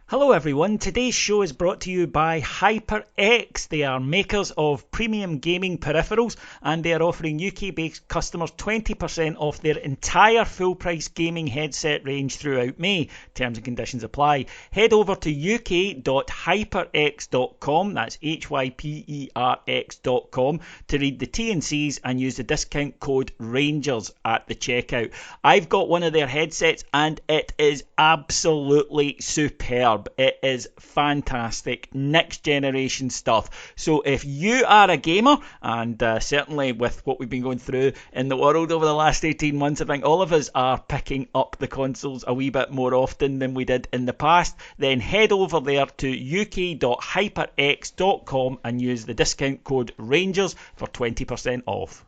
Hello everyone, today's show is brought to you by HyperX. They are makers of premium gaming peripherals and they are offering UK-based customers 20% off their entire full-price gaming headset range throughout May. Terms and conditions apply. Head over to uk.hyperx.com, that's hyperx.com, to read the T&Cs and use the discount code RANGERS at the checkout. I've got one of their headsets and it is absolutely superb. It is fantastic, next generation stuff. So if you are a gamer, and certainly with what we've been going through in the world over the last 18 months, I think all of us are picking up the consoles a wee bit more often than we did in the past, then head over there to uk.hyperx.com and use the discount code RANGERS for 20% off.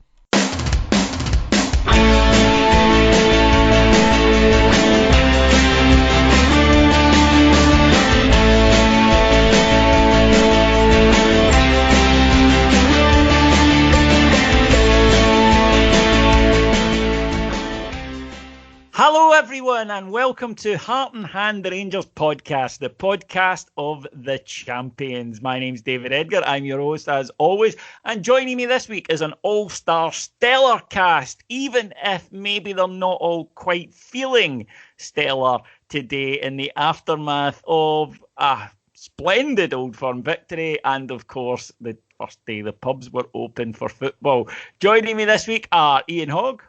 Hello everyone and welcome to Heart and Hand, the Rangers podcast, the podcast of the champions. My name's David Edgar, I'm your host as always, and joining me this week is an all-star stellar cast, even if maybe they're not all quite feeling stellar today in the aftermath of a splendid Old Firm victory and of course the first day the pubs were open for football. Joining me this week are Ian Hogg.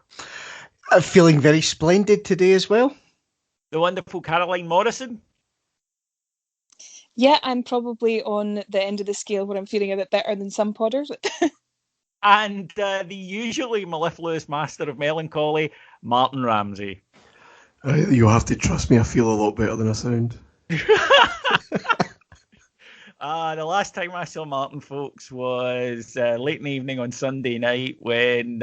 I'm feeling very splendid today as well. The wonderful Caroline Morrison. Yeah, I'm probably on the end of the scale where I'm feeling a bit better than some podders. And the usually mellifluous master of melancholy, Martyn Ramsey. You'll have to trust me, I feel a lot better than I sound. The last time I saw Martyn, folks, was late in the evening on Sunday night when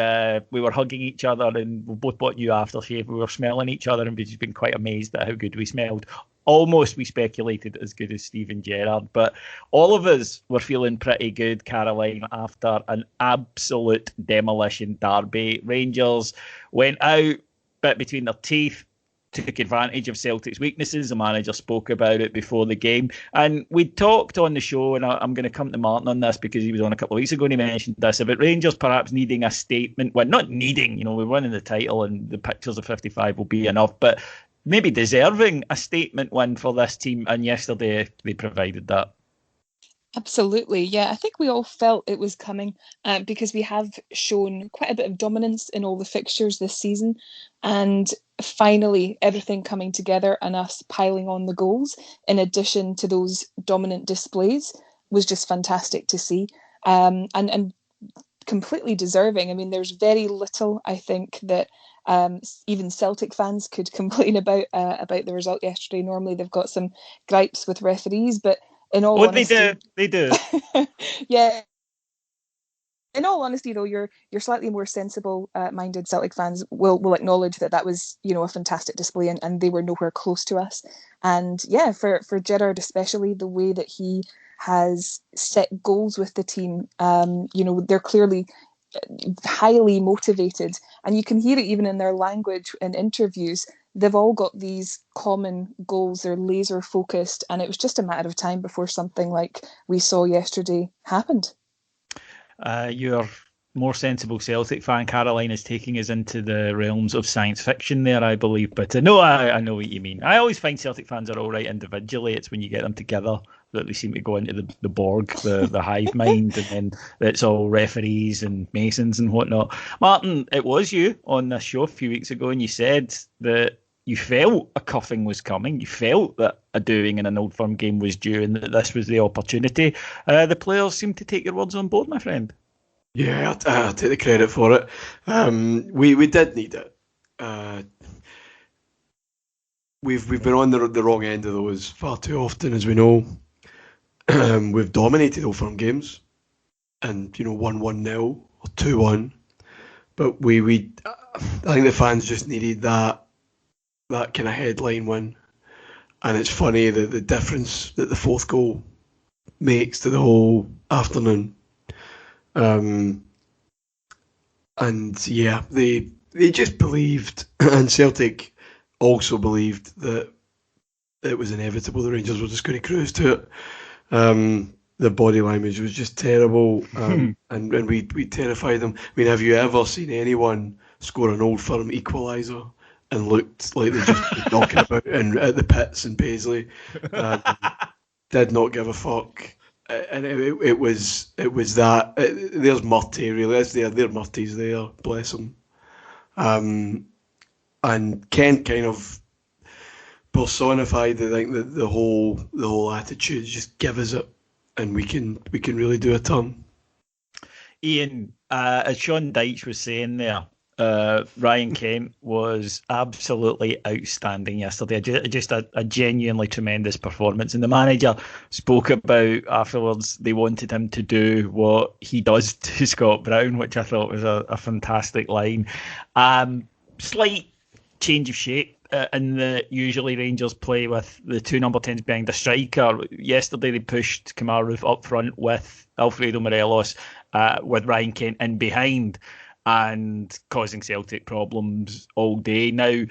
we were hugging each other and we both bought new aftershave. We were smelling each other and we've just been quite amazed at how good we smelled. Almost, we speculated, as good as Steven Gerrard. But all of us were feeling pretty good, Caroline, after an absolute demolition derby. Rangers went out, bit between their teeth, took advantage of Celtic's weaknesses. The manager spoke about it before the game. And we talked on the show, and I'm going to come to Martyn on this because he was on a couple of weeks ago and he mentioned this, about Rangers perhaps needing a statement. Well, not needing, we're winning the title and the pictures of 55 will be enough, but maybe deserving a statement win for this team. And yesterday they provided that. Absolutely, yeah. I think we all felt it was coming because we have shown quite a bit of dominance in all the fixtures this season. And finally, everything coming together and us piling on the goals, in addition to those dominant displays, was just fantastic to see. And completely deserving. I mean, there's very little, I think, that even Celtic fans could complain about the result yesterday. Normally they've got some gripes with referees, but in all honesty, they do. Yeah. In all honesty, though, your slightly more sensible minded Celtic fans will acknowledge that was, a fantastic display and they were nowhere close to us. And yeah, for Gerrard especially, the way that he has set goals with the team, they're clearly highly motivated, and you can hear it even in their language in interviews. They've all got these common goals. They're laser focused, and it was just a matter of time before something like we saw yesterday happened. Your more sensible Celtic fan, Caroline, is taking us into the realms of science fiction there, I believe. But no, I know what you mean. I always find Celtic fans are all right individually. It's when you get them together that they seem to go into the Borg, the hive mind, and then it's all referees and masons and whatnot. Martyn, it was you on this show a few weeks ago, and you said that you felt a cuffing was coming. You felt that a doing in an Old Firm game was due and that this was the opportunity. The players seem to take your words on board, my friend. Yeah, I'll take the credit for it. We did need it. We've been on the wrong end of those far too often, as we know. We've dominated Old Firm games and, won 1-0 or 2-1. But I think the fans just needed that kind of headline win. And it's funny the difference that the fourth goal makes to the whole afternoon. And yeah, they just believed, and Celtic also believed that it was inevitable the Rangers were just going to cruise to it. The body language was just terrible, and we terrified them. I mean, have you ever seen anyone score an Old Firm equaliser and looked like they just been knocking about at the pits in Paisley? Did not give a fuck, and it was that. There's Murty, really. They're Murtys there, bless them. And Kent kind of personified, I think, the whole attitude. Just give us it, and we can really do a ton. Ian, as Sean Dyche was saying there, Ryan Kent was absolutely outstanding yesterday. Just a genuinely tremendous performance. And the manager spoke about afterwards they wanted him to do what he does to Scott Brown, which I thought was a fantastic line. Slight change of shape. And usually Rangers play with the two number 10s behind the striker. Yesterday they pushed Kemar Roofe up front with Alfredo Morelos, with Ryan Kent in behind, and causing Celtic problems all day. Now,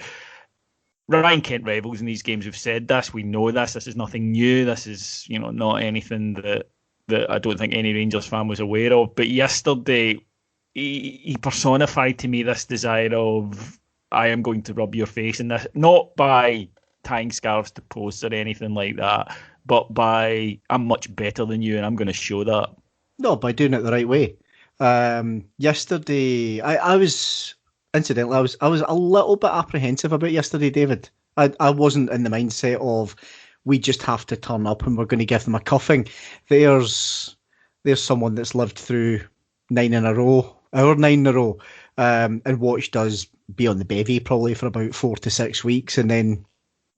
Ryan Kent revels in these games. We've said this. We know this. This is nothing new. This is, not anything that I don't think any Rangers fan was aware of. But yesterday, he personified to me this desire of, I am going to rub your face in this, not by tying scarves to posts or anything like that, but by, I'm much better than you and I'm going to show that. No, by doing it the right way. Yesterday, I was a little bit apprehensive about yesterday, David. I wasn't in the mindset of we just have to turn up and we're going to give them a cuffing. There's someone that's lived through our 9 in a row, and watched us be on the bevy probably for about 4 to 6 weeks and then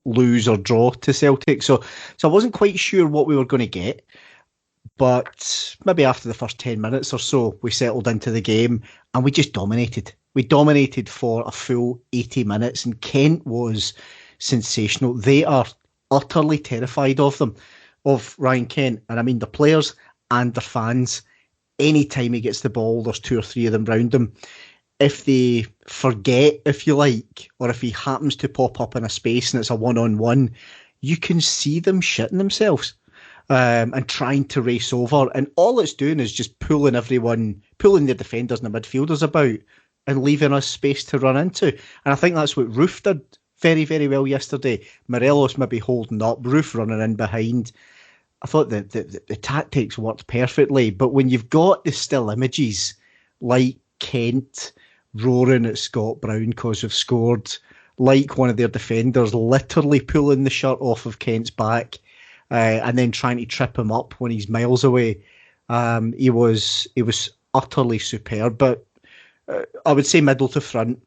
lose or draw to Celtic. So I wasn't quite sure what we were going to get. But maybe after the first 10 minutes or so, we settled into the game and we just dominated. We dominated for a full 80 minutes and Kent was sensational. They are utterly terrified of Ryan Kent. And I mean the players and their fans. Anytime he gets the ball, there's 2 or 3 of them round him. If they forget, if you like, or if he happens to pop up in a space and it's a one-on-one, you can see them shitting themselves. And trying to race over, and all it's doing is just pulling the defenders and the midfielders about and leaving us space to run into. And I think that's what Roofe did very, very well yesterday. Morelos maybe holding up, Roofe running in behind. I thought that the tactics worked perfectly, but when you've got the still images like Kent roaring at Scott Brown because we've scored, like one of their defenders literally pulling the shirt off of Kent's back, and then trying to trip him up when he's miles away. He was utterly superb. But I would say middle to front,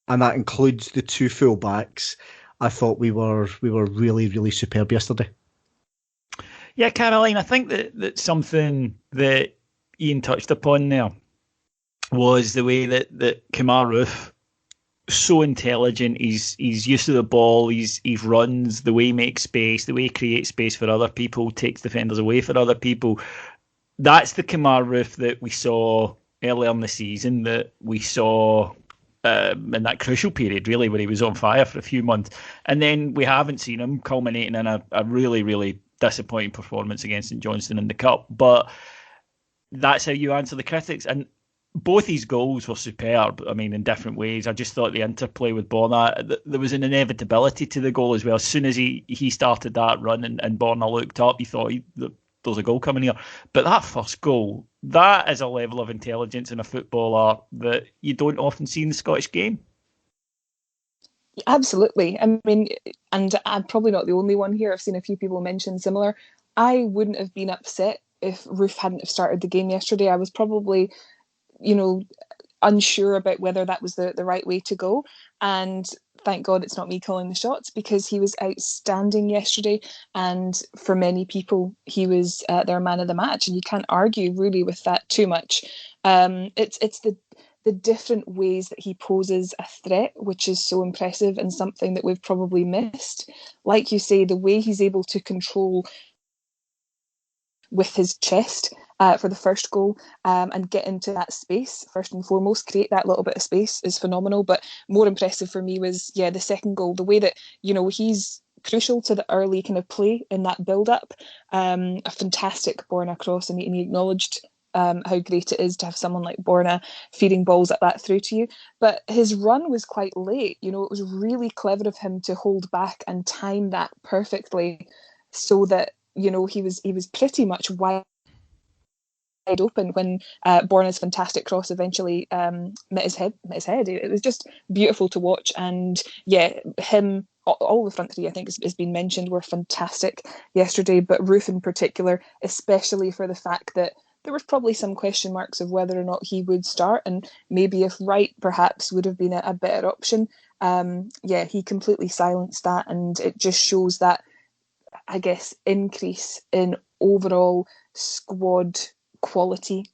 and that includes the 2 full backs. I thought we were really, really superb yesterday. Yeah, Caroline, I think that something that Ian touched upon there was the way that Kemar Roofe, so intelligent, he's used to the ball, he runs, the way he makes space, the way he creates space for other people, takes defenders away for other people. That's the Kemar Roofe that we saw earlier in the season, that we saw in that crucial period, really, where he was on fire for a few months. And then we haven't seen him, culminating in a really, really disappointing performance against St Johnstone in the Cup. But that's how you answer the critics. And both his goals were superb, I mean, in different ways. I just thought the interplay with Borna, there was an inevitability to the goal as well. As soon as he started that run and Borna looked up, he thought there's a goal coming here. But that first goal, that is a level of intelligence in a footballer that you don't often see in the Scottish game. Absolutely. I mean, and I'm probably not the only one here. I've seen a few people mention similar. I wouldn't have been upset if Roofe hadn't have started the game yesterday. I was probably, unsure about whether that was the right way to go. And thank God it's not me calling the shots, because he was outstanding yesterday. And for many people, he was their man of the match. And you can't argue really with that too much. It's the different ways that he poses a threat, which is so impressive and something that we've probably missed. Like you say, the way he's able to control with his chest for the first goal and get into that space, first and foremost, create that little bit of space is phenomenal. But more impressive for me was, the second goal, the way that, he's crucial to the early kind of play in that build-up. A fantastic Borna cross, and he acknowledged how great it is to have someone like Borna feeding balls like that through to you. But his run was quite late. You know, it was really clever of him to hold back and time that perfectly, so that, you know, he was pretty much wide open when Borna's fantastic cross eventually met his head. It was just beautiful to watch, and yeah, him. All the front three, I think, has been mentioned, were fantastic yesterday, but Roofe in particular, especially for the fact that there was probably some question marks of whether or not he would start, and maybe if Wright perhaps would have been a better option. Yeah, he completely silenced that, and it just shows that, I guess, increase in overall squad quality.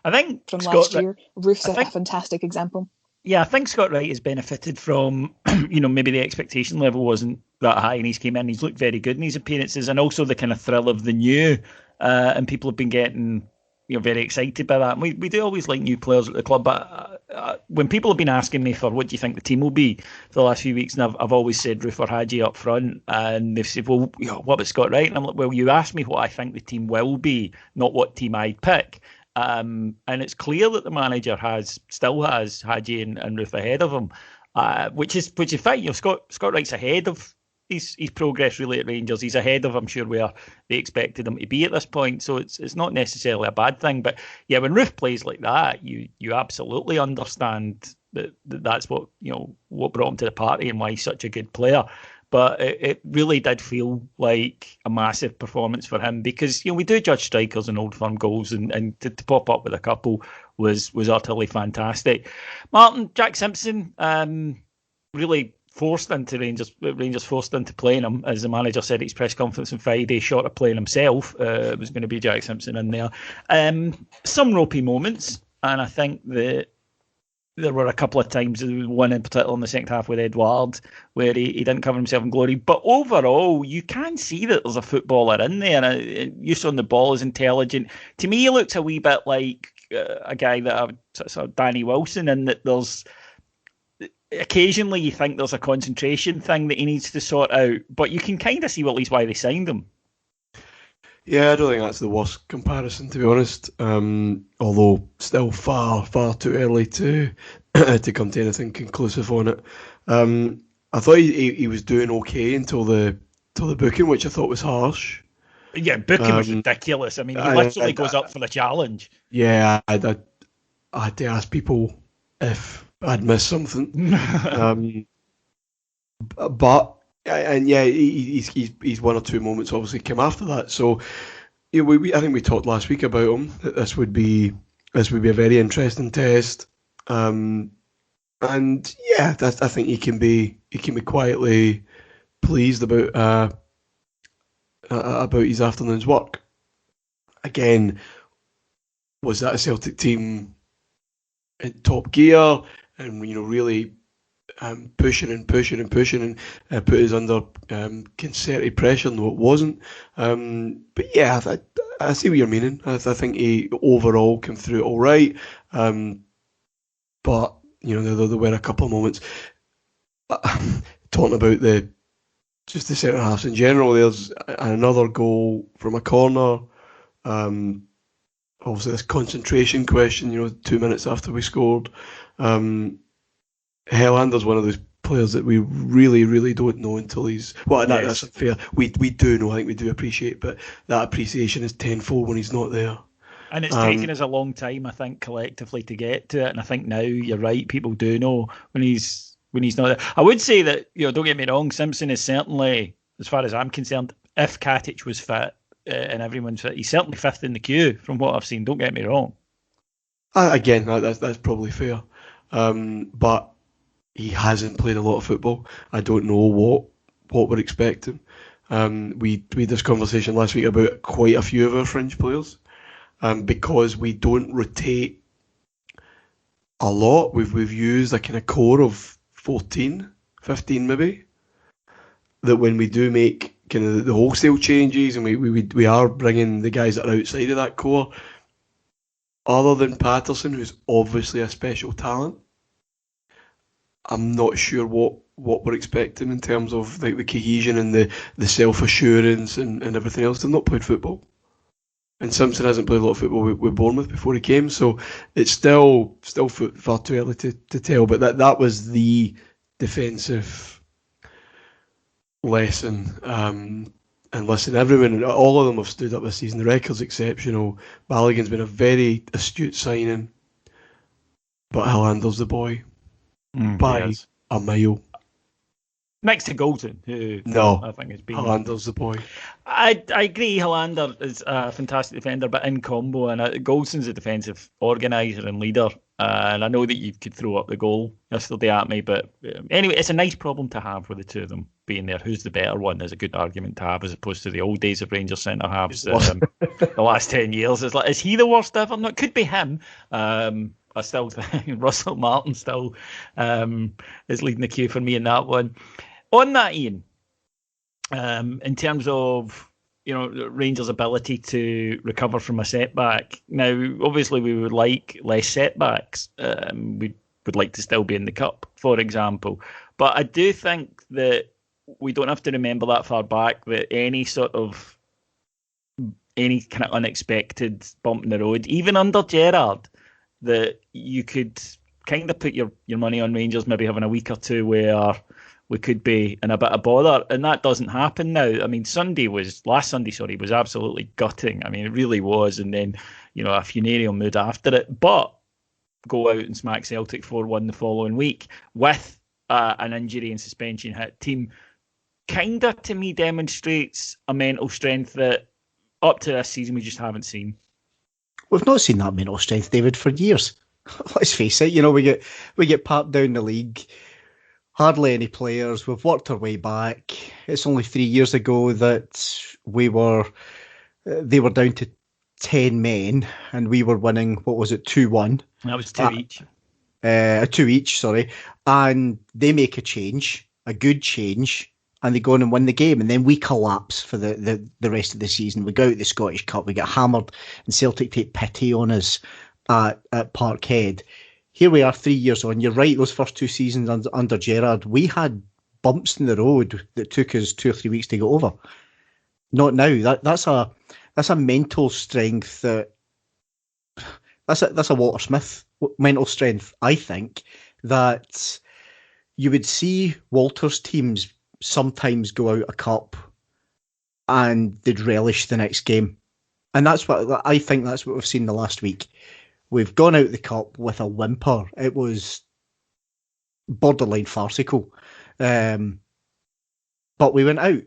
I think from Scott, last year, Roofe's a fantastic example. Yeah, I think Scott Wright has benefited from, maybe the expectation level wasn't that high, and he's came in, he's looked very good in his appearances, and also the kind of thrill of the new, and people have been getting, very excited by that. And we do always like new players at the club, but when people have been asking me for what do you think the team will be for the last few weeks, and I've always said Roofe or Hagi up front, and they've said, well, what about Scott Wright? And I'm like, well, you asked me what I think the team will be, not what team I'd pick. And it's clear that the manager still has Hagi and Roofe ahead of him, which is fine. Scott Wright's ahead of his progress really at Rangers. He's ahead of, I'm sure, where they expected him to be at this point. So it's not necessarily a bad thing. But yeah, when Roofe plays like that, you absolutely understand that's what brought him to the party and why he's such a good player. But it really did feel like a massive performance for him, because we do judge strikers and Old Firm goals, and to pop up with a couple was utterly fantastic. Martyn, Jack Simpson really forced into Rangers forced into playing him, as the manager said at his press conference on Friday, short of playing himself. It was going to be Jack Simpson in there. Some ropey moments, and I think that there were a couple of times, one in particular in the second half with Edouard, where he didn't cover himself in glory. But overall, you can see that there's a footballer in there. And use on the ball is intelligent. To me, he looks a wee bit like a guy that sort of Danny Wilson, in that there's occasionally you think there's a concentration thing that he needs to sort out, but you can kind of see at least why they signed him. Yeah, I don't think that's the worst comparison, to be honest. Although still far too early to come to anything conclusive on it. I thought he was doing okay until the booking, which I thought was harsh. Yeah, booking was ridiculous. I mean, he literally goes up for the challenge. Yeah, I had to ask people if I'd missed something. But. And yeah, he's one or two moments obviously came after that. So I think we talked last week about him, that this would be a very interesting test. And yeah, I think he can be quietly pleased about his afternoon's work. Again, was that a Celtic team in top gear and really pushing and put us under concerted pressure? No, it wasn't. But yeah, I see what you're meaning. I think he overall came through it all right. But there were a couple of moments. Talking about the centre halves in general, there's another goal from a corner. Obviously, this concentration question. 2 minutes after we scored. Hellander's one of those players that we really, really don't know until he's... Well, that's unfair. We do know, I think we do appreciate, but that appreciation is tenfold when he's not there. And it's taken us a long time, I think, collectively to get to it. And I think now, you're right, people do know when he's not there. I would say that, don't get me wrong, Simpson is certainly, as far as I'm concerned, if Katic was fit and everyone's fit, he's certainly fifth in the queue from what I've seen. Don't get me wrong. Again, that's probably fair. But he hasn't played a lot of football. I don't know what we're expecting. We had this conversation last week about quite a few of our fringe players, because we don't rotate a lot. We've used a kind of core of 14, 15 maybe. That when we do make kind of the wholesale changes, and we are bringing the guys that are outside of that core, other than Patterson, who's obviously a special talent, I'm not sure what we're expecting in terms of like the cohesion and the self assurance and everything else. They've not played football, and Simpson hasn't played a lot of football with Bournemouth before he came, so it's still far too early to tell. But that was the defensive lesson. And listen, all of them have stood up this season. The record's exceptional. Balogun's been a very astute signing, but Hilander's the boy by a mile. Next to Golden, who I think has been. Hilander's the boy. I agree. Hilander is a fantastic defender, but in combo, and Goldson's a defensive organiser and leader. And I know that you could throw up the goal yesterday at me, but anyway, it's a nice problem to have with the two of them being there. Who's the better one is a good argument to have, as opposed to the old days of Rangers centre halves. The last 10 years, it's like, is he the worst ever? No, it could be him. I still think Russell Martin still is leading the queue for me in that one. On that, Ian, in terms of Rangers' ability to recover from a setback. Now, obviously, we would like less setbacks. We would like to still be in the cup, for example. But I do think that we don't have to remember that far back that any kind of unexpected bump in the road, even under Gerrard, that you could kind of put your money on Rangers maybe having a week or two where we could be in a bit of bother, and that doesn't happen now. I mean, last Sunday was absolutely gutting. I mean, it really was, and then a funereal mood after it. But go out and smack Celtic 4-1 the following week with an injury and suspension hit team, kind of to me demonstrates a mental strength that up to this season we just haven't seen. We've not seen that mental strength, David, for years. Let's face it. We get papped down the league. Hardly any players. We've worked our way back. It's only 3 years ago that they were down to 10 men and we were winning, what was it, 2-1? That was 2 each. 2 each, sorry. And they make a change, a good change, and they go on and win the game. And then we collapse for the rest of the season. We go out the Scottish Cup, we get hammered, and Celtic take pity on us at Parkhead. Here we are 3 years on. You're right, those first 2 seasons under Gerrard, we had bumps in the road that took us 2 or 3 weeks to get over. Not now. That's a mental strength that's a Walter Smith mental strength, I think, that you would see Walter's teams sometimes go out a cup and they'd relish the next game. And that's what I think that's what we've seen the last week. We've gone out the cup with a whimper. It was borderline farcical. But we went out.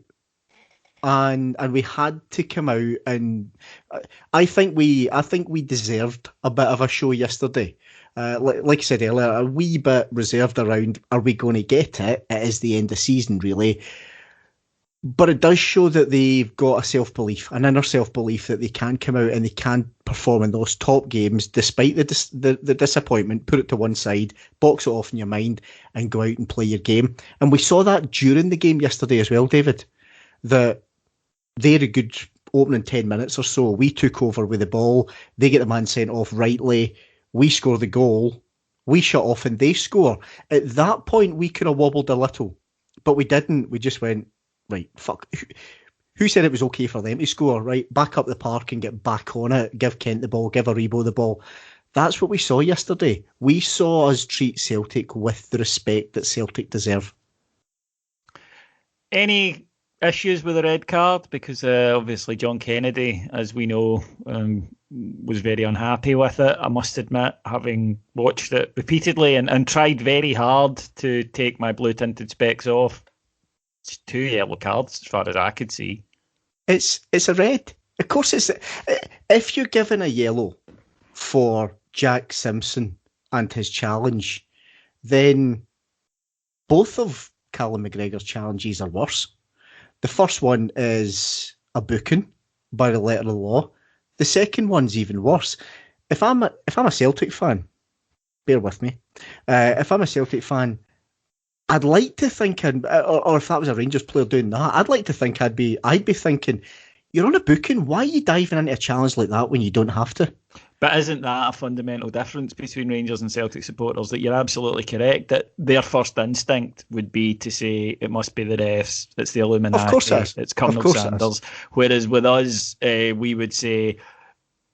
And we had to come out, and I think we deserved a bit of a show yesterday. Like I said earlier, a wee bit reserved around, are we going to get it? It is the end of season, really. But it does show that they've got a self-belief, an inner self-belief that they can come out and they can perform in those top games despite the disappointment, put it to one side, box it off in your mind and go out and play your game. And we saw that during the game yesterday as well, David, that they had a good opening 10 minutes or so. We took over with the ball. They get the man sent off rightly. We score the goal. We shut off and they score. At that point, we could have wobbled a little, but we didn't. We just went, right, fuck. Who said it was okay for them to score? Right, back up the park and get back on it. Give Kent the ball, give Aribo the ball. That's what we saw yesterday. We saw us treat Celtic with the respect that Celtic deserve. Any issues with the red card? Because obviously John Kennedy, as we know, was very unhappy with it. I must admit, having watched it repeatedly and tried very hard to take my blue tinted specs off. It's 2 yellow cards as far as I could see. It's a red. Of course it's... If you're given a yellow for Jack Simpson and his challenge, then both of Callum McGregor's challenges are worse. The first one is a booking by the letter of the law. The second one's even worse. If I'm a Celtic fan, bear with me. If I'm a Celtic fan, I'd like to think, or if that was a Rangers player doing that, I'd like to think I'd be thinking, you're on a booking. Why are you diving into a challenge like that when you don't have to? But isn't that a fundamental difference between Rangers and Celtic supporters? That you're absolutely correct that their first instinct would be to say it must be the refs, it's the Illuminati, Of course it is. it's Colonel Sanders. Whereas with us, we would say,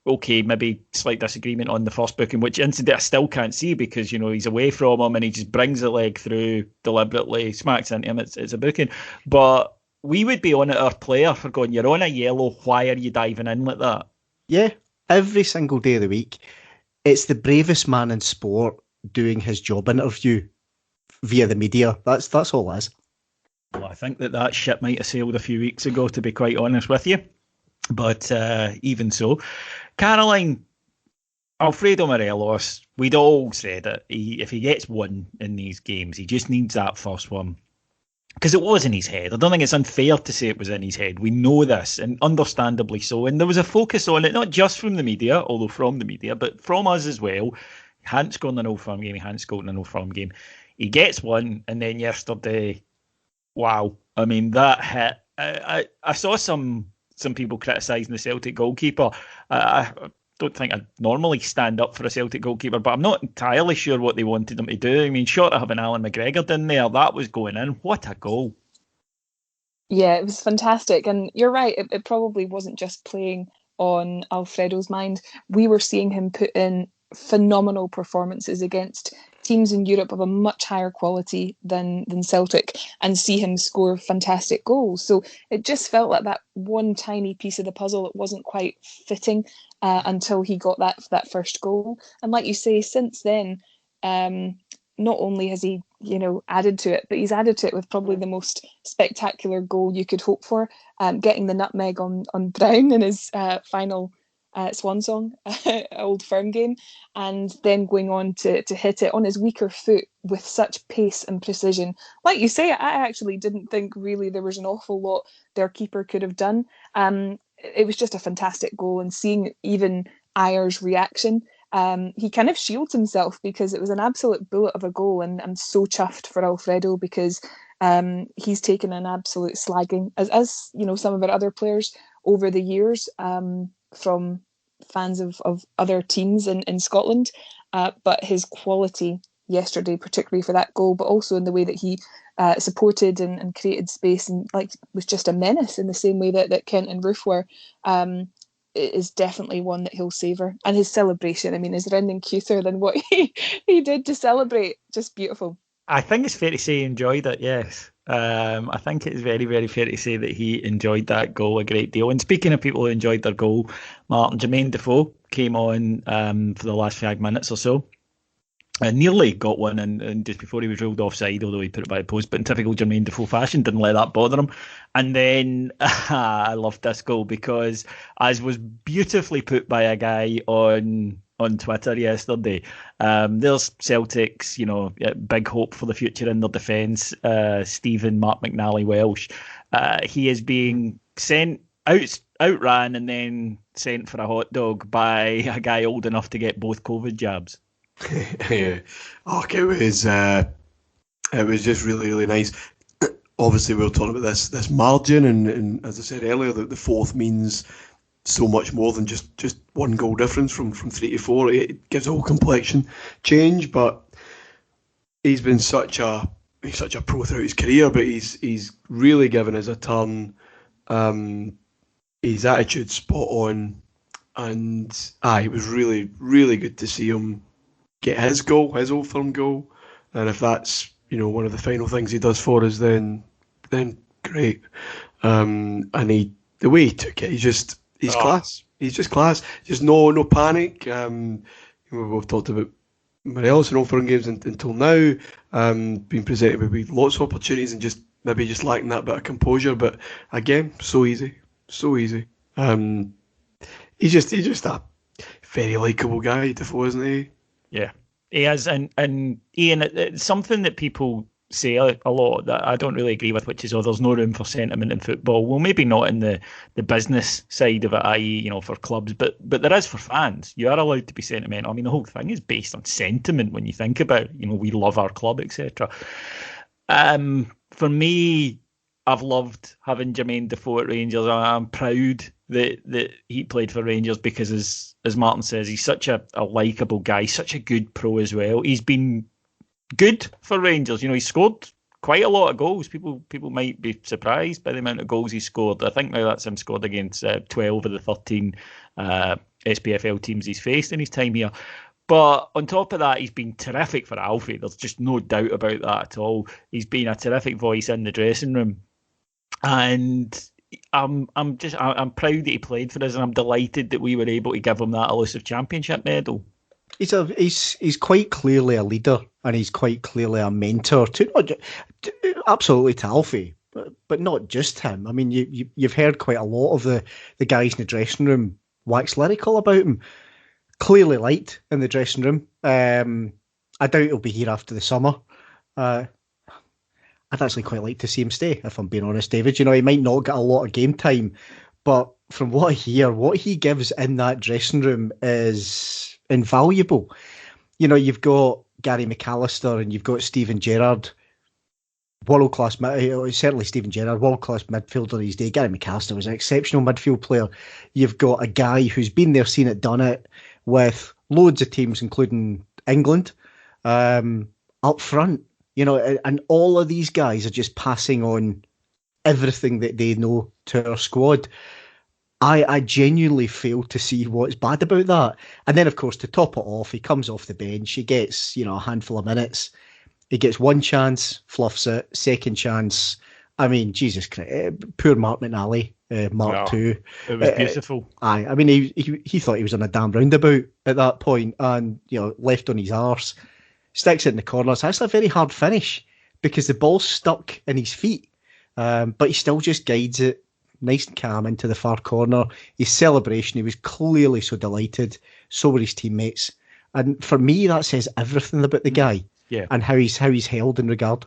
okay, maybe slight disagreement on the first booking, which incident I still can't see because, he's away from him and he just brings the leg through deliberately, smacks into him, it's a booking. But we would be on at our player for going, you're on a yellow, why are you diving in like that? Yeah, every single day of the week. It's the bravest man in sport doing his job interview via the media. That's all it is. Well, I think that ship might have sailed a few weeks ago, to be quite honest with you. But even so, Caroline, Alfredo Morelos, we'd all said it. If he gets one in these games, he just needs that first one. Because it was in his head. I don't think it's unfair to say it was in his head. We know this, and understandably so. And there was a focus on it, not just from the media, although from the media, but from us as well. He hadn't scored in an Old Firm game. He hadn't scored in an Old Firm game. He gets one, and then yesterday, wow. I mean, that hit. I saw some people criticising the Celtic goalkeeper. I don't think I'd normally stand up for a Celtic goalkeeper, but I'm not entirely sure what they wanted him to do. I mean, short of having Alan McGregor in there, that was going in. What a goal. Yeah, it was fantastic. And you're right, it probably wasn't just playing on Alfredo's mind. We were seeing him put in phenomenal performances against teams in Europe of a much higher quality than Celtic and see him score fantastic goals. So it just felt like that one tiny piece of the puzzle that wasn't quite fitting until he got that first goal. And like you say, since then, not only has he added to it, but he's added to it with probably the most spectacular goal you could hope for, getting the nutmeg on Brown in his final swan song Old Firm game, and then going on to hit it on his weaker foot with such pace and precision. Like you say, I actually didn't think really there was an awful lot their keeper could have done. It was just a fantastic goal, and seeing even Ayer's reaction, he kind of shields himself because it was an absolute bullet of a goal, and I'm so chuffed for Alfredo because he's taken an absolute slagging, as some of our other players over the years, from fans of other teams in Scotland, but his quality yesterday, particularly for that goal, but also in the way that he supported and created space and was just a menace in the same way that Kent and Roofe were, is definitely one that he'll savour. And his celebration, I mean, is there anything cuter than what he did to celebrate? Just beautiful. I think it's fair to say he enjoyed it, yes. I think it's very, very fair to say that he enjoyed that goal a great deal. And speaking of people who enjoyed their goal, Martin, Jermaine Defoe came on for the last 5 minutes or so. Nearly got one and just before he was ruled offside, although he put it by the post, but in typical Jermaine Defoe fashion, didn't let that bother him. And then I loved this goal because, as was beautifully put by a guy on Twitter yesterday, there's Celtic's, big hope for the future in their defence, Stephen Mark McNally Welsh. He is being outran and then sent for a hot dog by a guy old enough to get both COVID jabs. Yeah. It was just really, really nice. Obviously, we were talking about this margin, and as I said earlier, the fourth means so much more than just one goal difference from 3 to 4. It gives a whole complexion change, but he's been such a pro throughout his career, but he's really given us a turn. His attitude's spot on, and it was really, really good to see him get his goal, his Old Firm goal, and if that's one of the final things he does for us, then great. And the way he took it, he's class. He's just class. Just no panic. We've talked about Morelos in Old Firm games until now, being presented with lots of opportunities and just lacking that bit of composure. But again, so easy. He's just a very likeable guy, Defoe, isn't he? Yeah, he is, and Ian, it's something that people say a lot that I don't really agree with, which is, there's no room for sentiment in football. Well, maybe not in the business side of it, i.e., for clubs, but there is for fans. You are allowed to be sentimental. I mean, the whole thing is based on sentiment when you think about it. We love our club, etc. For me, I've loved having Jermaine Defoe at Rangers. I'm proud that he played for Rangers because, as Martin says, he's such a likeable guy, such a good pro as well. He's been good for Rangers. You know, he scored quite a lot of goals. People might be surprised by the amount of goals he scored. I think now that's him scored against 12 of the 13 SPFL teams he's faced in his time here. But on top of that, he's been terrific for Alfie. There's just no doubt about that at all. He's been a terrific voice in the dressing room, and I'm proud that he played for us, and I'm delighted that we were able to give him that elusive championship medal. He's quite clearly a leader, and he's quite clearly a mentor absolutely to Alfie, but not just him. I mean, you've heard quite a lot of the guys in the dressing room wax lyrical about him. Clearly liked in the dressing room. I doubt he'll be here after the summer. I'd actually quite like to see him stay, if I'm being honest, David. You know, he might not get a lot of game time, but from what I hear, what he gives in that dressing room is invaluable. You know, you've got Gary McAllister and you've got Steven Gerrard, world-class, certainly Steven Gerrard, world-class midfielder of his day. Gary McAllister was an exceptional midfield player. You've got a guy who's been there, seen it, done it, with loads of teams, including England, up front. You know, and all of these guys are just passing on everything that they know to our squad. I genuinely fail to see what's bad about that. And then, of course, to top it off, he comes off the bench. He gets, a handful of minutes. He gets one chance, fluffs it. Second chance. I mean, Jesus Christ. Poor Mark McNally, Mark II. It was beautiful. I mean, he thought he was on a damn roundabout at that point and, left on his arse. Sticks it in the corner. It's actually a very hard finish because the ball's stuck in his feet. But he still just guides it nice and calm into the far corner. His celebration, he was clearly so delighted. So were his teammates. And for me, that says everything about the guy and how he's held in regard.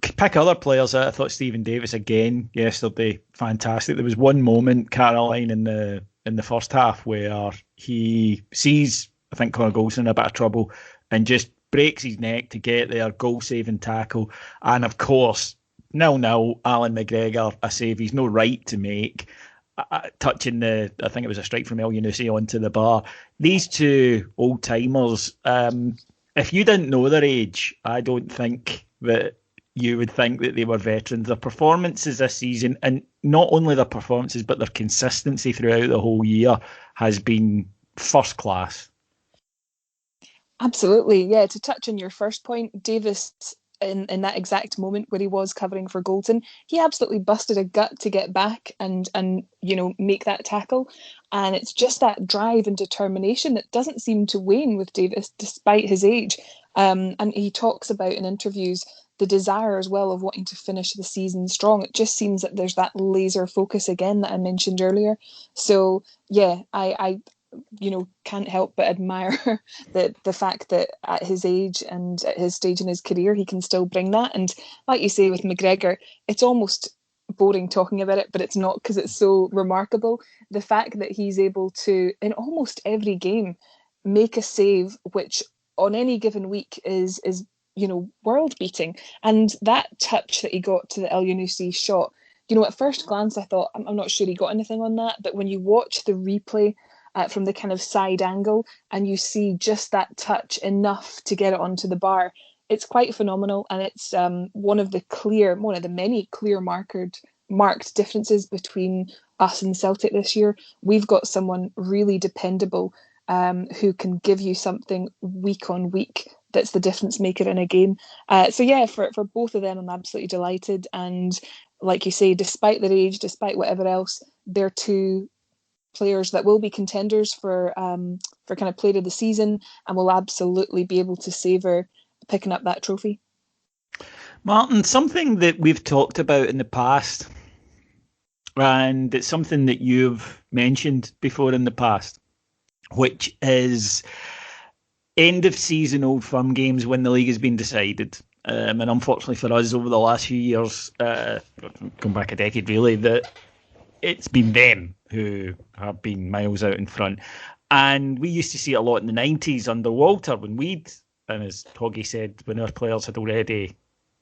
Pick other players. I thought Stephen Davis again yesterday, fantastic. There was one moment, Caroline, in the first half where he sees, I think, Connor Golson in a bit of trouble and just breaks his neck to get there, goal-saving tackle. And, of course, 0-0, Alan McGregor, a save he's no right to make, touching I think it was a strike from El Yunusi onto the bar. These two old-timers, if you didn't know their age, I don't think that you would think that they were veterans. Their performances this season, and not only their performances, but their consistency throughout the whole year has been first class. Absolutely, yeah. To touch on your first point, Davis, in that exact moment where he was covering for Golden, he absolutely busted a gut to get back and make that tackle. And it's just that drive and determination that doesn't seem to wane with Davis despite his age. And he talks about in interviews the desire as well of wanting to finish the season strong. It just seems that there's that laser focus again that I mentioned earlier. So yeah, I can't help but admire the fact that at his age and at his stage in his career, he can still bring that. And like you say with McGregor, it's almost boring talking about it, but it's not, because it's so remarkable. The fact that he's able to, in almost every game, make a save, which on any given week is world beating. And that touch that he got to the El Yunusi shot, at first glance, I thought, I'm not sure he got anything on that. But when you watch the replay from the kind of side angle and you see just that touch enough to get it onto the bar, it's quite phenomenal. And it's one of the many clear marked differences between us and Celtic this year. We've got someone really dependable who can give you something week on week that's the difference maker in a game. So yeah, for both of them, I'm absolutely delighted. And like you say, despite their age, despite whatever else, they're two players that will be contenders for kind of player of the season, and will absolutely be able to savour picking up that trophy. Martin, something that we've talked about in the past, and it's something that you've mentioned before in the past, which is end of season Old Firm games when the league has been decided. And unfortunately for us, over the last few years, going back a decade really, that it's been them who have been miles out in front. And we used to see it a lot in the 90s under Walter, when and as Hoggy said, when our players had already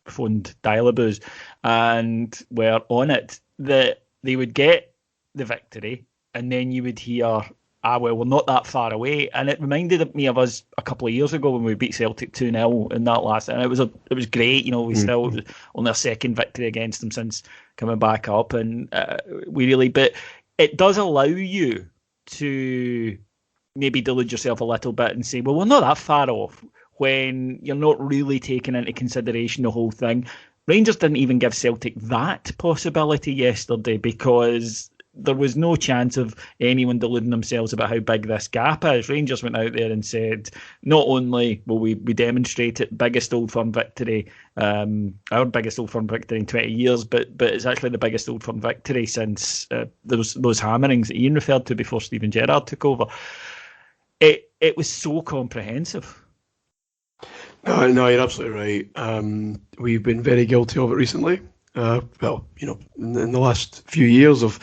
phoned dial-a-boos and were on it, that they would get the victory, and then you would hear, well, we're not that far away. And it reminded me of us a couple of years ago when we beat Celtic 2-0 in that last, and it was great. We still, it was only our second victory against them since coming back up, and but it does allow you to maybe delude yourself a little bit and say, well, we're not that far off, when you're not really taking into consideration the whole thing. Rangers didn't even give Celtic that possibility yesterday, because there was no chance of anyone deluding themselves about how big this gap is. Rangers went out there and said, not only will we demonstrate it, biggest Old Firm victory, our biggest Old Firm victory in 20 years, but it's actually the biggest Old Firm victory since those hammerings that Ian referred to before Steven Gerrard took over. It was so comprehensive. No, you're absolutely right. We've been very guilty of it recently. In the last few years of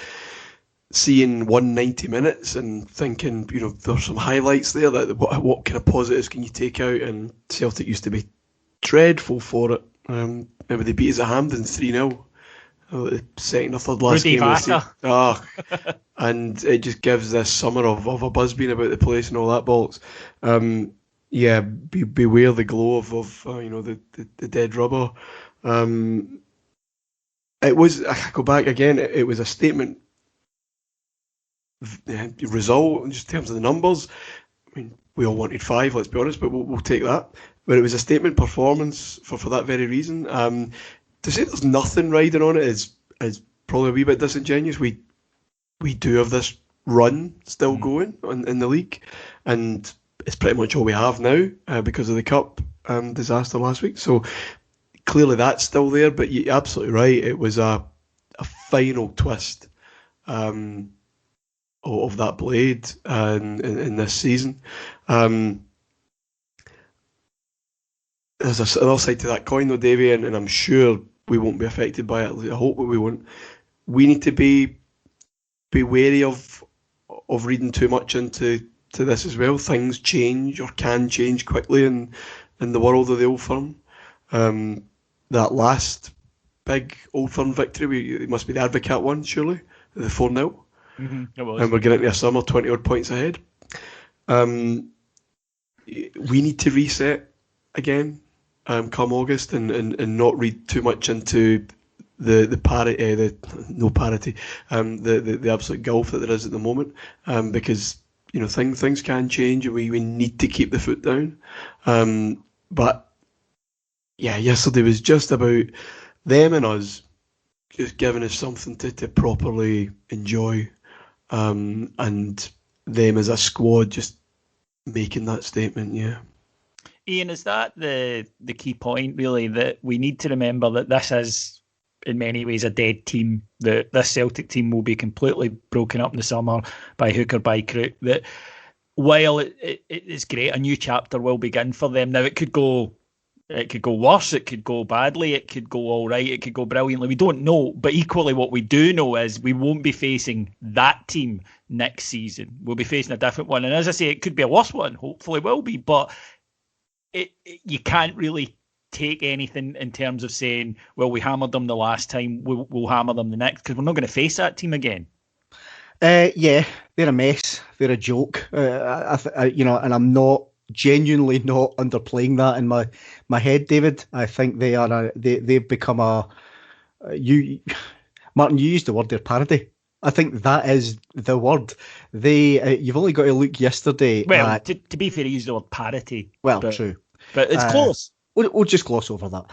seeing 190 minutes and thinking, there's some highlights there. That what kind of positives can you take out? And Celtic used to be dreadful for it. Remember they beat us at Hampden 3-0. The second or third last game of the season. And it just gives this summer of a buzz being about the place and all that bollocks. Beware the glow of the dead rubber. It was, I go back again, it was a statement result just in terms of the numbers. I mean, we all wanted 5, let's be honest, but we'll take that. But it was a statement performance for that very reason. To say there's nothing riding on it is probably a wee bit disingenuous. We do have this run still going in the league, and it's pretty much all we have now because of the cup disaster last week. So clearly that's still there, but you're absolutely right. It was a final twist of that blade in this season. There's another side to that coin though, Davey, and I'm sure we won't be affected by it. I hope that we won't. We need to be wary of reading too much into this as well. Things change or can change quickly in the world of the Old Firm. That last big Old Firm victory, it must be the Advocat one, surely, the 4-0. It was. And we're getting into a summer 20 odd points ahead. We need to reset again come August and not read too much into the absolute gulf that there is at the moment, because things can change and we need to keep the foot down. But yeah, yesterday was just about them and us just giving us something to properly enjoy, and them as a squad just making that statement. Yeah. Ian, is that the key point, really, that we need to remember that this is, in many ways, a dead team, that this Celtic team will be completely broken up in the summer by hook or by crook, that while it is great, a new chapter will begin for them. Now, it could go worse, it could go badly, it could go all right, it could go brilliantly. We don't know, but equally what we do know is we won't be facing that team next season. We'll be facing a different one. And as I say, it could be a worse one, hopefully will be, but you can't really take anything in terms of saying, well, we hammered them the last time, we'll hammer them the next, because we're not going to face that team again. Yeah, they're a mess. They're a joke. And I'm genuinely not underplaying that in my head, David. I think they've become Martin, you used the word there, parody. I think that is the word. You've only got to look yesterday. Well, to be fair, he used the word parity. Well, true. But it's close. We'll just gloss over that.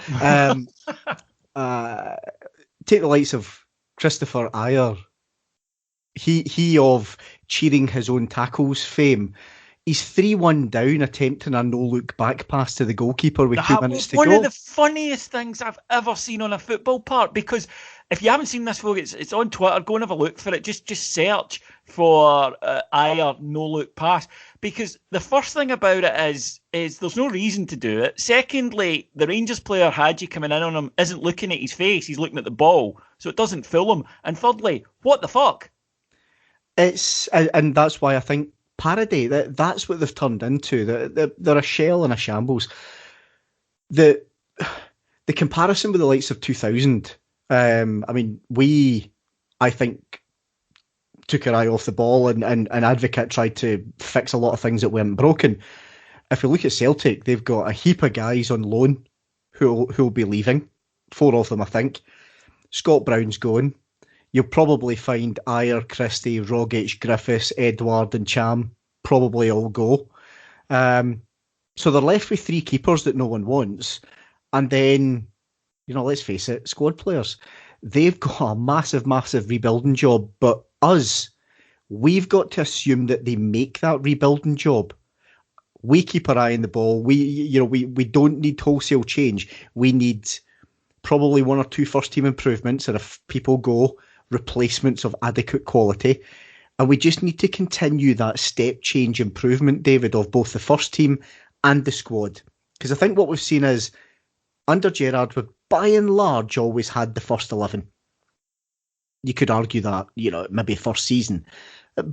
Take the likes of Christopher Ayer. He of cheering his own tackles fame. He's 3-1 down, attempting a no-look back pass to the goalkeeper with 2 minutes to go. One of the funniest things I've ever seen on a football park, because if you haven't seen this, folks, it's on Twitter. Go and have a look for it. Just search for Ayer no-look pass, because the first thing about it is there's no reason to do it. Secondly, the Rangers player Hadji coming in on him isn't looking at his face. He's looking at the ball, so it doesn't fool him. And thirdly, what the fuck? And that's why I think parody, that's what they've turned into. They're a shell and a shambles. The comparison with the likes of 2000, I think took her eye off the ball, and Advocate tried to fix a lot of things that weren't broken. If we look at Celtic, they've got a heap of guys on loan who'll be leaving. 4 of them, I think. Scott Brown's going. You'll probably find Ayer, Christie, Rogic, Griffiths, Edward and Cham probably all go. So they're left with 3 keepers that no one wants. And then, let's face it, squad players. They've got a massive, massive rebuilding job. But we've got to assume that they make that rebuilding job. We keep our eye on the ball. We don't need wholesale change. We need probably 1 or 2 first team improvements, and if people go, replacements of adequate quality. And we just need to continue that step change improvement, David, of both the first team and the squad. Because I think what we've seen is, under Gerrard, we've by and large always had the first 11. You could argue that, maybe first season.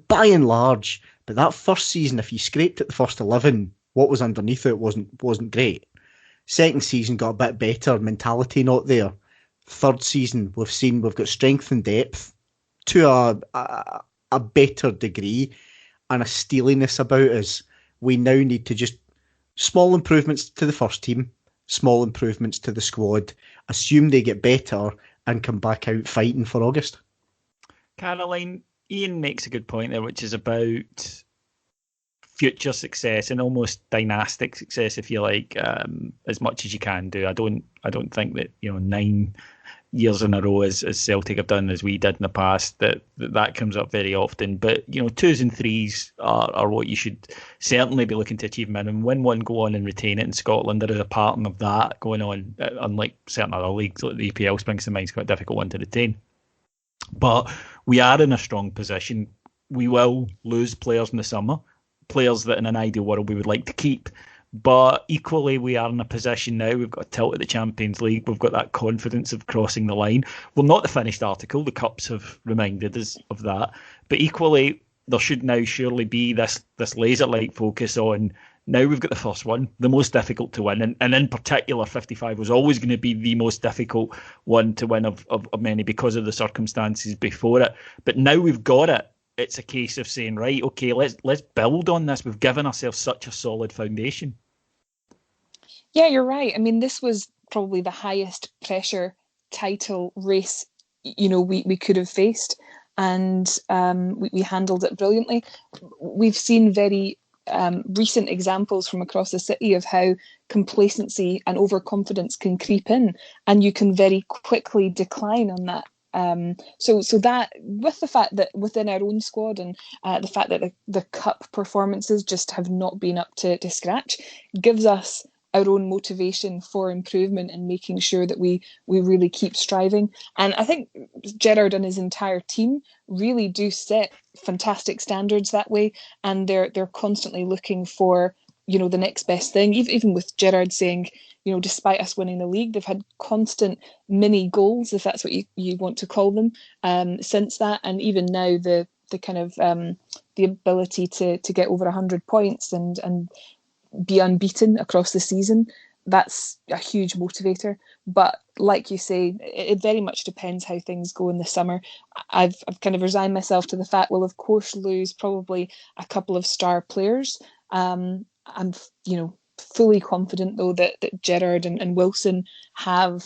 By and large, but that first season, if you scraped at the first 11, what was underneath it wasn't great. Second season got a bit better, mentality not there. Third season, we've got strength and depth to a better degree, and a steeliness about us. We now need to just small improvements to the first team, small improvements to the squad, assume they get better, and come back out fighting for August. Caroline, Ian makes a good point there, which is about future success and almost dynastic success, if you like, as much as you can do. I don't think that 9 years in a row, as Celtic have done, as we did in the past, that comes up very often. But 2s and 3s are what you should certainly be looking to achieve minimum. Win one, go on and retain it in Scotland. There is a pattern of that going on, unlike certain other leagues, like the EPL springs to mind. It's quite a difficult one to retain. But we are in a strong position. We will lose players in the summer, players that in an ideal world we would like to keep. But equally, we are in a position now. We've got a tilt at the Champions League. We've got that confidence of crossing the line. Well, not the finished article. The Cups have reminded us of that. But equally, there should now surely be this laser-like focus on, now we've got the first one, the most difficult to win. And in particular, 55 was always going to be the most difficult one to win of many because of the circumstances before it. But now we've got it. It's a case of saying, right, okay, let's build on this. We've given ourselves such a solid foundation. Yeah, you're right. I mean, this was probably the highest pressure title race, we could have faced, and we handled it brilliantly. We've seen very recent examples from across the city of how complacency and overconfidence can creep in, and you can very quickly decline on that. So that, with the fact that within our own squad and the fact that the cup performances just have not been up to scratch, gives us our own motivation for improvement and making sure that we really keep striving. And I think Gerrard and his entire team really do set fantastic standards that way, and they're constantly looking for the next best thing. Even with Gerrard saying, despite us winning the league, they've had constant mini goals, if that's what you want to call them, since that. And even now, the kind of the ability to get over 100 points and be unbeaten across the season, that's a huge motivator. But like you say, it very much depends how things go in the summer. I've kind of resigned myself to the fact we'll of course lose probably a couple of star players. I'm fully confident though that Gerrard and Wilson have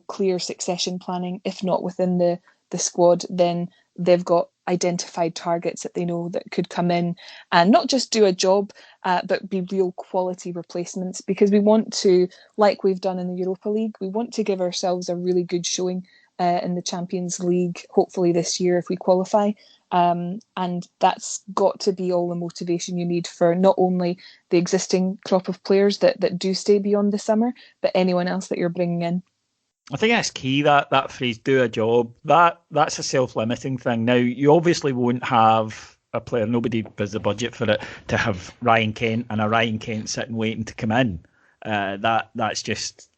clear succession planning. If not within the squad, then they've got identified targets that they know that could come in and not just do a job, but be real quality replacements, because we want to, like we've done in the Europa League, we want to give ourselves a really good showing in the Champions League, hopefully this year if we qualify. And that's got to be all the motivation you need for not only the existing crop of players that do stay beyond the summer, but anyone else that you're bringing in. I think that's key, that phrase, do a job. That's a self-limiting thing. Now, you obviously won't have a player, nobody has the budget for it, to have Ryan Kent and a Ryan Kent sitting waiting to come in. That's just,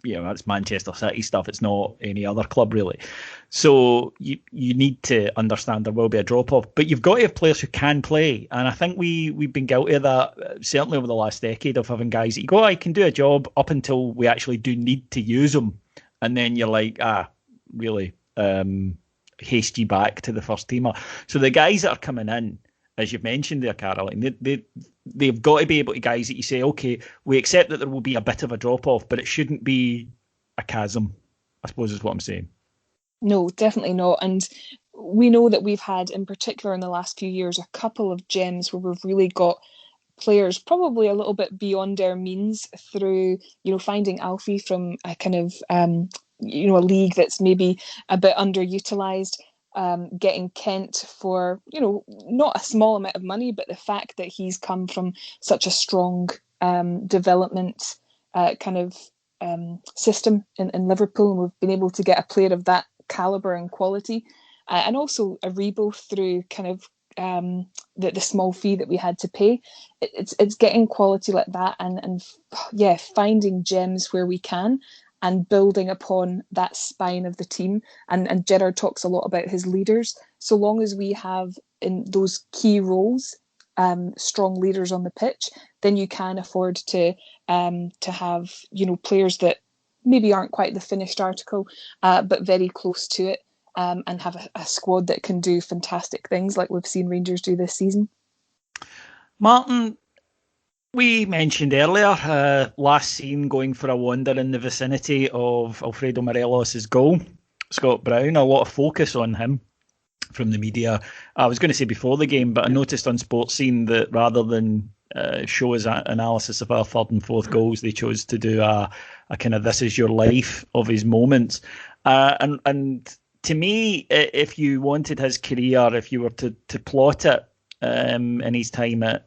that's Manchester City stuff. It's not any other club, really. So you need to understand there will be a drop-off. But you've got to have players who can play. And I think we've been guilty of that, certainly over the last decade, of having guys that you go, I can do a job up until we actually do need to use them. And then you're like, really? haste you back to the first teamer. So the guys that are coming in, as you've mentioned there, Caroline, they've got to be able to guys that you say, okay, we accept that there will be a bit of a drop-off, but it shouldn't be a chasm, I suppose is what I'm saying. No, definitely not. And we know that we've had, in particular in the last few years, a couple of gems where we've really got players probably a little bit beyond their means through, finding Alfie from a kind of, a league that's maybe a bit underutilized. Getting Kent for, not a small amount of money, but the fact that he's come from such a strong development system in Liverpool, and we've been able to get a player of that calibre and quality, and also a Rebo through kind of the small fee that we had to pay. It's getting quality like that and finding gems where we can and building upon that spine of the team. And Gerard talks a lot about his leaders. So long as we have in those key roles strong leaders on the pitch, then you can afford to have players that maybe aren't quite the finished article, but very close to it, and have a squad that can do fantastic things like we've seen Rangers do this season. Martin, we mentioned earlier, last seen going for a wander in the vicinity of Alfredo Morelos' goal. Scott Brown, a lot of focus on him from the media. I was going to say before the game, but I noticed on Sports Scene that rather than show us analysis of our third and fourth goals, they chose to do a kind of this is your life of his moments. And to me, if you wanted his career, if you were to plot it in his time at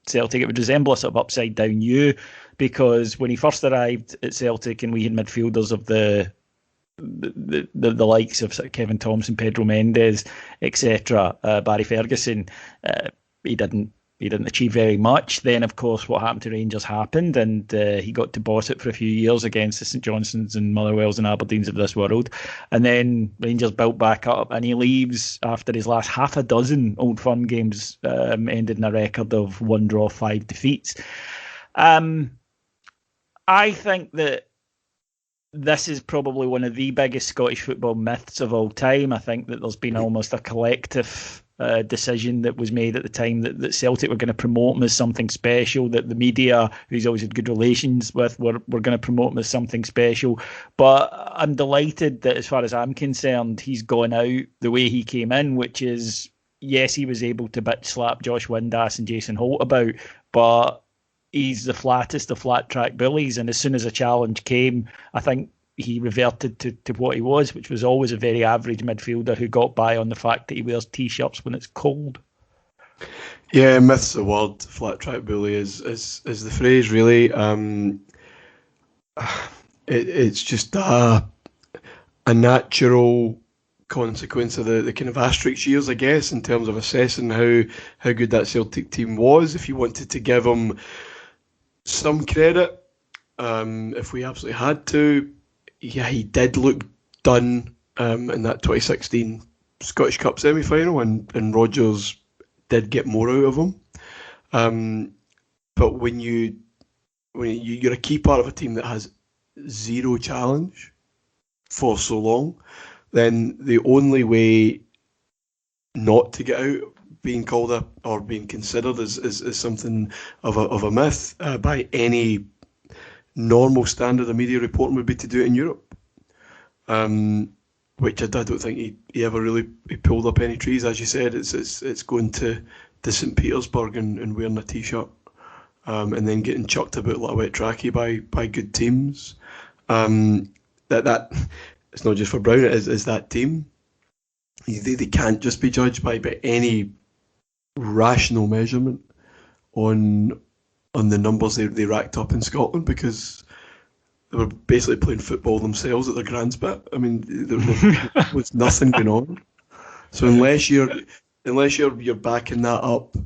Celtic, it would resemble a sort of upside down U, because when he first arrived at Celtic and we had midfielders of the likes of Kevin Thompson, Pedro Mendes, etc., Barry Ferguson, he didn't achieve very much. Then, of course, what happened to Rangers happened, and he got to boss it for a few years against the St Johnstones and Motherwells and Aberdeens of this world. And then Rangers built back up, and he leaves after his last half a dozen Old Firm games, ended in a record of 1 draw, 5 defeats. I think that this is probably one of the biggest Scottish football myths of all time. I think that there's been almost a collective decision that was made at the time that Celtic were going to promote him as something special, that the media, who he's always had good relations with, were going to promote him as something special. But I'm delighted that, as far as I'm concerned, he's gone out the way he came in, which is, yes, he was able to bitch slap Josh Windass and Jason Holt about, but he's the flattest of flat track bullies, and as soon as a challenge came, I think he reverted to what he was, which was always a very average midfielder who got by on the fact that he wears t-shirts when it's cold. Yeah, myth's the word. Flat track bully is the phrase, really. It's just a natural consequence of the kind of asterisk years, I guess, in terms of assessing how good that Celtic team was. If you wanted to give them some credit, if we absolutely had to, yeah, he did look done in that 2016 Scottish Cup semi-final, and Rodgers did get more out of him. But when you're a key part of a team that has zero challenge for so long, then the only way not to get out being called or being considered is something of a myth by any normal standard of media reporting would be to do it in Europe, which I don't think he ever really pulled up any trees. As you said, it's going to St Petersburg and wearing a t-shirt, and then getting chucked about like a wet trackie by good teams. That it's not just for Brown, it is that team. They can't just be judged by any rational measurement on the numbers they racked up in Scotland, because they were basically playing football themselves at their grand's bit. I mean, there was nothing going on. So unless you're backing that up,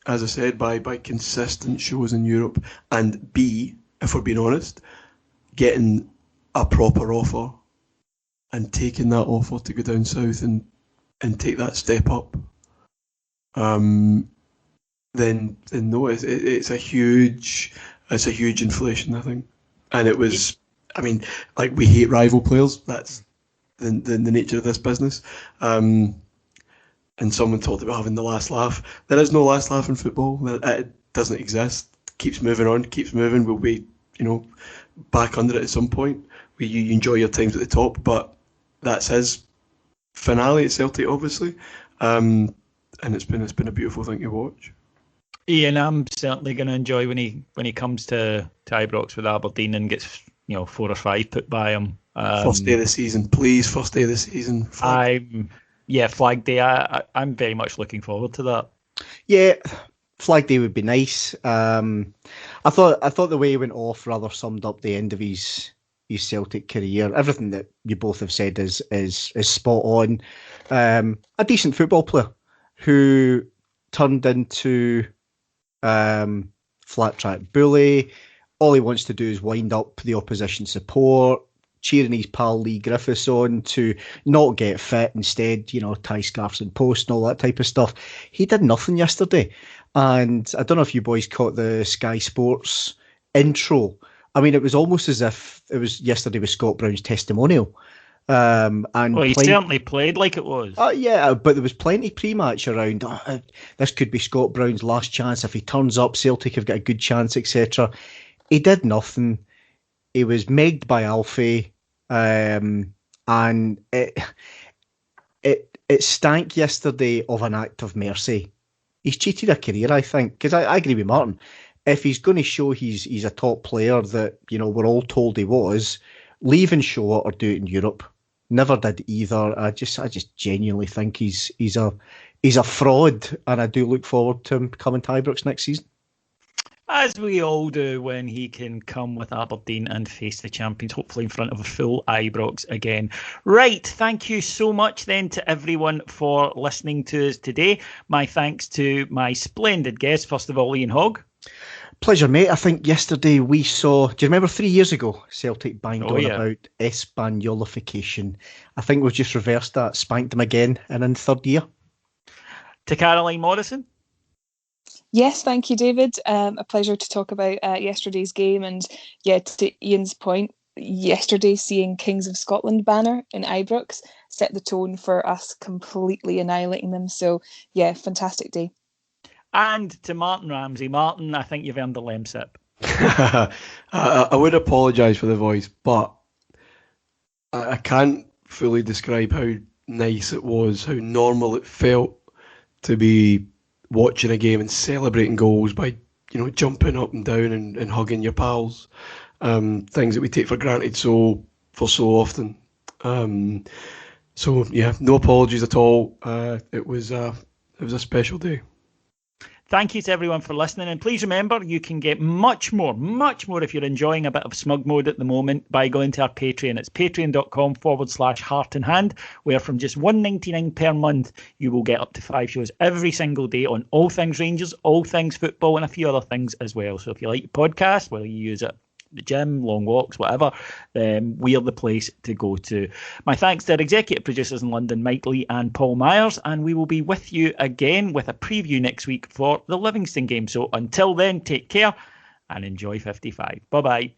as I said, by consistent shows in Europe, and B, if we're being honest, getting a proper offer and taking that offer to go down south and take that step up, then no, it's a huge inflation, I think. And it was, I mean, like, we hate rival players. That's the nature of this business. And someone talked about having the last laugh. There is no last laugh in football. It doesn't exist. Keeps moving on, keeps moving. We'll be, back under it at some point. You enjoy your times at the top, but that's his finale at Celtic, obviously. And it's been a beautiful thing to watch. Ian, I'm certainly going to enjoy when he comes to Ibrox with Aberdeen and gets 4 or 5 put by him. First day of the season, please. First day of the season. Flag Day. I'm very much looking forward to that. Yeah, Flag Day would be nice. I thought the way he went off rather summed up the end of his Celtic career. Everything that you both have said is spot on. A decent football player who turned into flat track bully. All he wants to do is wind up the opposition support, cheering his pal Lee Griffiths on to not get fit, instead, tie scarves and post and all that type of stuff. He did nothing yesterday. And I don't know if you boys caught the Sky Sports intro. I mean, it was almost as if it was yesterday with Scott Brown's testimonial. And he certainly played like it was. Yeah, but there was plenty pre-match around. This could be Scott Brown's last chance. If he turns up, Celtic have got a good chance, etc. He did nothing. He was megged by Alfie, and it stank yesterday of an act of mercy. He's cheated a career, I think, because I agree with Martin. If he's going to show he's a top player that we're all told he was, leave and show it or do it in Europe. Never did either. I just genuinely think he's a fraud, and I do look forward to him coming to Ibrox next season. As we all do when he can come with Aberdeen and face the champions, hopefully in front of a full Ibrox again. Right, thank you so much then to everyone for listening to us today. My thanks to my splendid guests, first of all, Ian Hogg. Pleasure, mate. I think yesterday we saw, do you remember 3 years ago, Celtic banged on about Espanyolification? I think we've just reversed that, spanked them again, and in third year. To Caroline Morrison. Yes, thank you, David. A pleasure to talk about yesterday's game. And to Ian's point, yesterday seeing Kings of Scotland banner in Ibrox set the tone for us completely annihilating them. So, fantastic day. And to Martin Ramsey. Martin, I think you've earned the Lemsip. I would apologise for the voice, but I can't fully describe how nice it was, how normal it felt to be watching a game and celebrating goals by jumping up and down and hugging your pals, things that we take for granted so often. No apologies at all. It was a special day. Thank you to everyone for listening, and please remember you can get much more if you're enjoying a bit of smug mode at the moment by going to our Patreon. It's patreon.com/heart and hand, where from just $1.99 per month you will get up to 5 shows every single day on all things Rangers, all things football, and a few other things as well. So if you like your podcast, whether you use it the gym, long walks, whatever, we are the place to go to. My thanks to our executive producers in London, Mike Lee and Paul Myers, and we will be with you again with a preview next week for the Livingston game. So until then, take care and enjoy 55. Bye-bye.